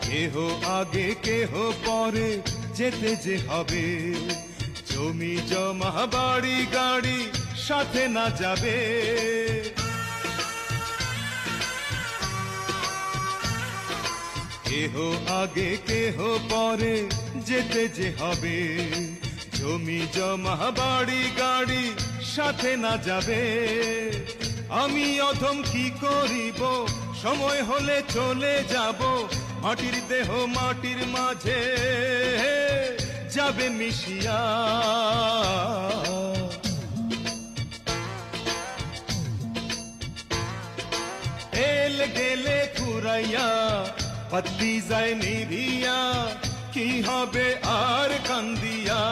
কেহ আগে কেহ পরে যেতে যে হবে, জমি জমা বাড়ি গাড়ি সাথে না যাবে। কেহ আগে কেহ পরে যেতে যে হবে, জমি জমা বাড়ি গাড়ি সাথে না যাবে। আমি অধম কি করিব, সময় হলে চলে যাব, মাটির দেহ মাটির মাঝে যাবে মিশিয়া। এল গেলে ফুরাইয়া বাতি যায় নিভিয়া, কি হবে আর কান্দিয়া।